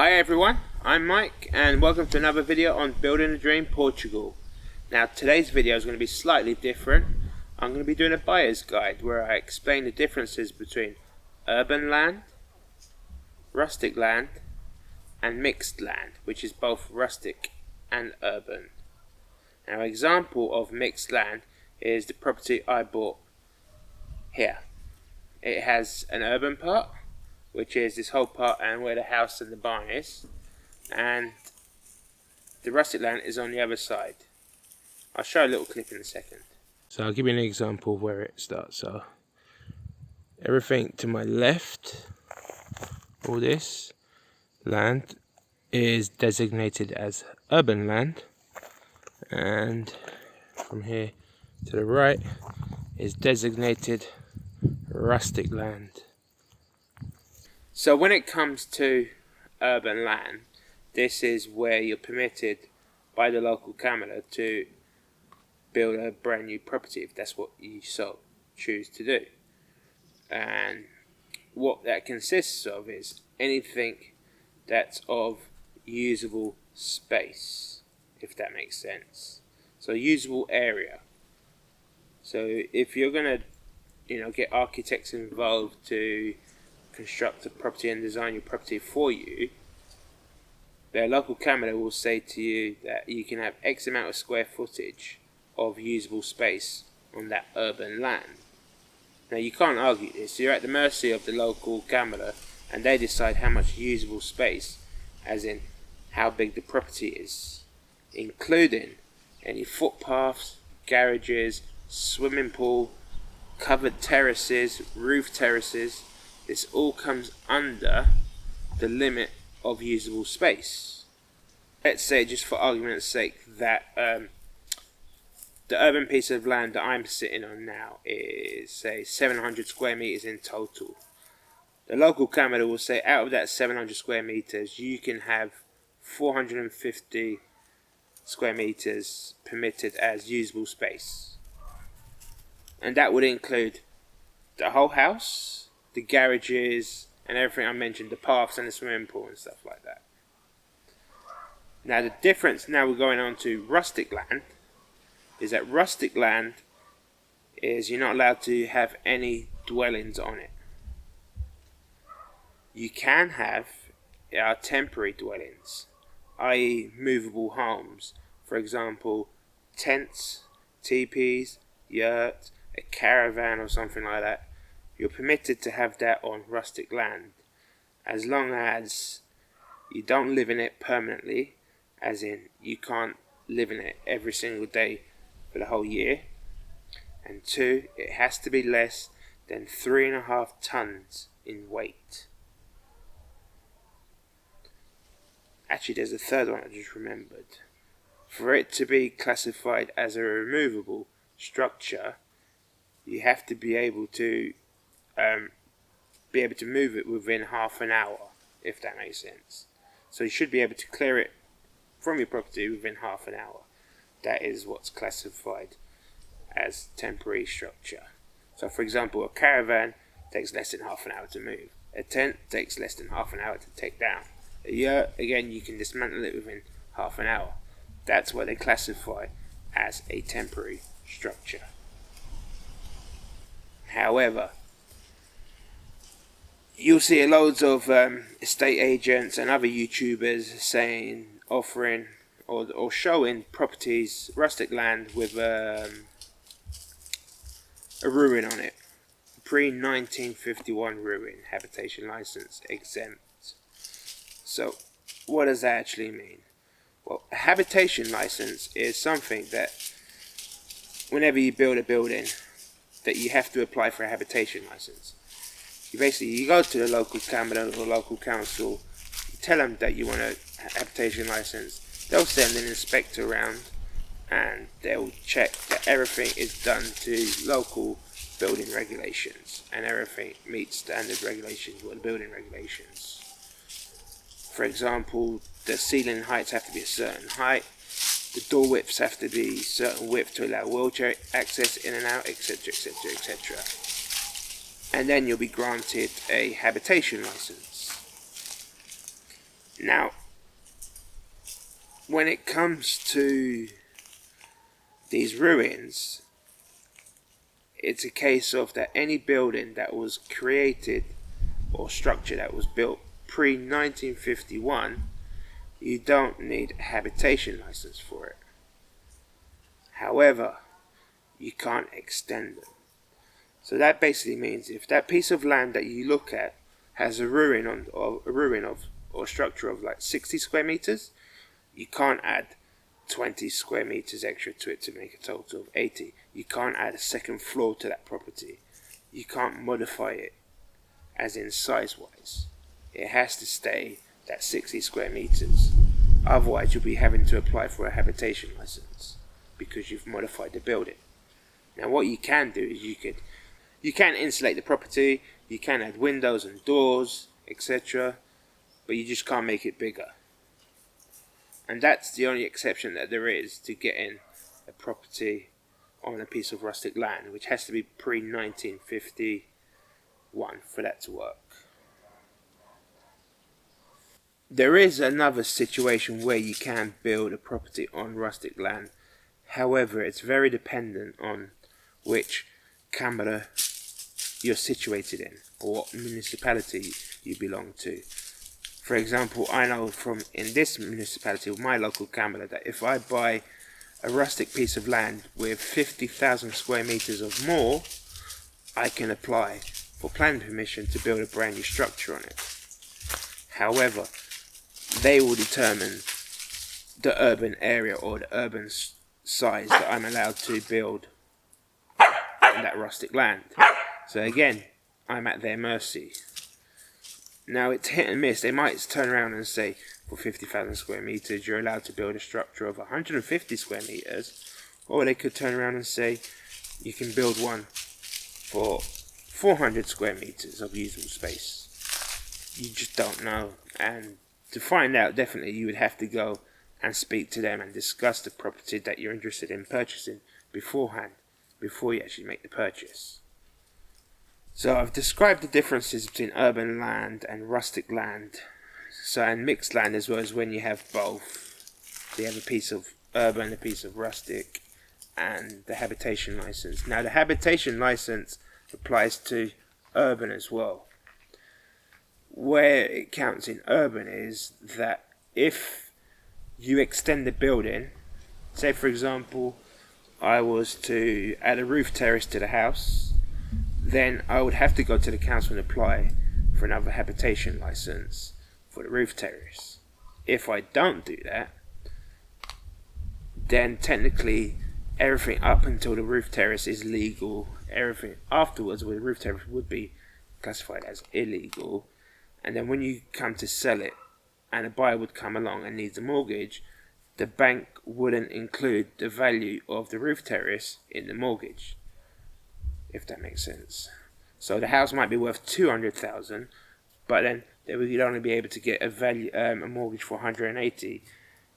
Hi everyone, I'm Mike and welcome to another video on Building a Dream Portugal. Now today's video is going to be slightly different. I'm going to be doing a buyer's guide where I explain the differences between urban land, rustic land and mixed land, which is both rustic and urban. Now an example of mixed land is the property I bought here. It has an urban part, which is this whole part and where the house and the barn is, and the rustic land is on the other side. I'll show a little clip in a second. So I'll give you an example of where it starts. So everything to my left, all this land is designated as urban land, and from here to the right is designated rustic land. So when it comes to urban land, this is where you're permitted by the local council to build a brand new property if that's what you so choose to do. And what that consists of is anything that's of usable space, if that makes sense. So usable area. So if you're going to get architects involved to construct a property and design your property for you, their local council will say to you that you can have X amount of square footage of usable space on that urban land. Now you can't argue this. You're at the mercy of the local council and they decide how much usable space, as in how big the property is, including any footpaths, garages, swimming pool, covered terraces, roof terraces. This all comes under the limit of usable space. Let's say, just for argument's sake, that the urban piece of land that I'm sitting on now is, say, 700 square meters in total. The local council will say out of that 700 square meters you can have 450 square meters permitted as usable space, and that would include the whole house, the garages and everything I mentioned, the paths and the swimming pool and stuff like that. Now the difference, now we're going on to rustic land, is that rustic land is you're not allowed to have any dwellings on it. You can have temporary dwellings, i.e. movable homes, for example tents, teepees, yurts, a caravan or something like that. You're permitted to have that on rustic land, as long as you don't live in it permanently, as in you can't live in it every single day for the whole year, and 2, it has to be less than 3.5 tons in weight. Actually, there's a third one I just remembered. For it to be classified as a removable structure, you have to be able to move it within half an hour, if that makes sense. So you should be able to clear it from your property within half an hour. That is what's classified as temporary structure. So for example, a caravan takes less than half an hour to move. A tent takes less than half an hour to take down. A yurt, again, you can dismantle it within half an hour. That's what they classify as a temporary structure. However, you'll see loads of estate agents and other YouTubers offering or showing properties, rustic land with a ruin on it. Pre-1951 ruin, habitation license exempt. So what does that actually mean? Well, a habitation license is something that whenever you build a building that you have to apply for a habitation license. You go to the local council or local council, you tell them that you want a habitation license, they'll send an inspector around and they'll check that everything is done to local building regulations and everything meets standard regulations or the building regulations. For example, the ceiling heights have to be a certain height, the door widths have to be a certain width to allow wheelchair access in and out, etc, etc, etc. And then you'll be granted a habitation license. Now, when it comes to these ruins, it's a case of that any building that was created or structure that was built pre-1951, you don't need a habitation license for it. However, you can't extend them. So that basically means if that piece of land that you look at has a ruin or structure of like 60 square meters, you can't add 20 square meters extra to it to make a total of 80. You can't add a second floor to that property. You can't modify it as in size wise. It has to stay that 60 square meters. Otherwise you'll be having to apply for a habitation license because you've modified the building. Now what you can do is you can insulate the property, you can add windows and doors, etc. But you just can't make it bigger. And that's the only exception that there is to getting a property on a piece of rustic land, which has to be pre-1951 for that to work. There is another situation where you can build a property on rustic land. However, it's very dependent on which Camera you're situated in or what municipality you belong to. For example, I know from in this municipality, my local Camera, that if I buy a rustic piece of land with 50,000 square meters or more, I can apply for planning permission to build a brand new structure on it. However, they will determine the urban area or the urban size that I'm allowed to build on that rustic land. So again, I'm at their mercy. Now it's hit and miss. They might turn around and say for 50,000 square meters you're allowed to build a structure of 150 square meters, or they could turn around and say you can build one for 400 square meters of usable space. You just don't know, and to find out, definitely you would have to go and speak to them and discuss the property that you're interested in purchasing beforehand, before you actually make the purchase. So I've described the differences between urban land and rustic land. So, and mixed land as well, as when you have both. You have a piece of urban, a piece of rustic, and the habitation license. Now the habitation license applies to urban as well. Where it counts in urban is that if you extend the building, say for example I was to add a roof terrace to the house, then I would have to go to the council and apply for another habitation license for the roof terrace. If I don't do that, then technically everything up until the roof terrace is legal. Everything afterwards with the roof terrace would be classified as illegal. And then when you come to sell it and a buyer would come along and needs a mortgage, the bank wouldn't include the value of the roof terrace in the mortgage, if that makes sense. So the house might be worth 200,000, but then they would only be able to get a mortgage for 180,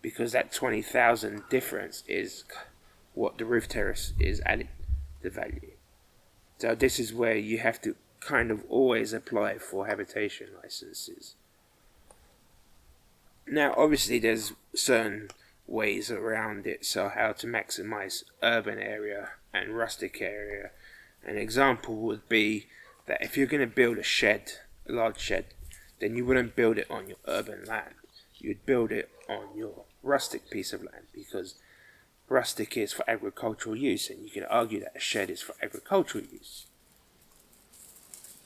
because that 20,000 difference is what the roof terrace is adding the value. So this is where you have to kind of always apply for habitation licenses. Now obviously there's certain ways around it, so how to maximize urban area and rustic area. An example would be that if you're going to build a large shed, then you wouldn't build it on your urban land. You'd build it on your rustic piece of land, because rustic is for agricultural use, and you can argue that a shed is for agricultural use,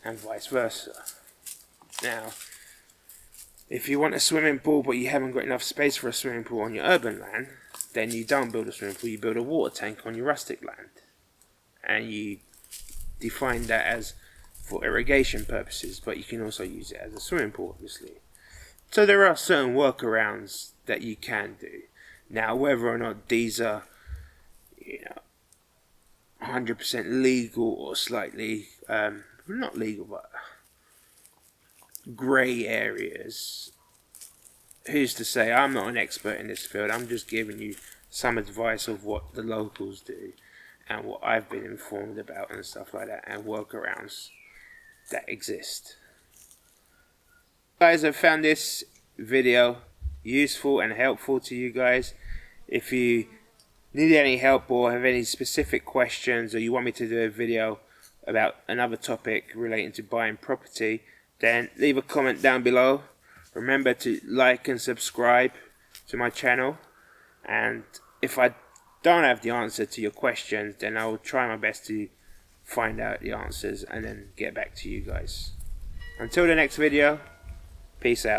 and vice versa. Now, if you want a swimming pool but you haven't got enough space for a swimming pool on your urban land, then you don't build a swimming pool, you build a water tank on your rustic land. And you define that as for irrigation purposes, but you can also use it as a swimming pool, obviously. So there are certain workarounds that you can do. Now, whether or not these are, 100% legal or slightly, not legal, but grey areas, who's to say? I'm not an expert in this field. I'm just giving you some advice of what the locals do and what I've been informed about and stuff like that, and workarounds that exist. Guys, I found this video useful and helpful to you guys. If you need any help or have any specific questions, or you want me to do a video about another topic relating to buying property, then leave a comment down below. Remember to like and subscribe to my channel, and if I don't have the answer to your questions, then I will try my best to find out the answers and then get back to you guys. Until the next video, peace out.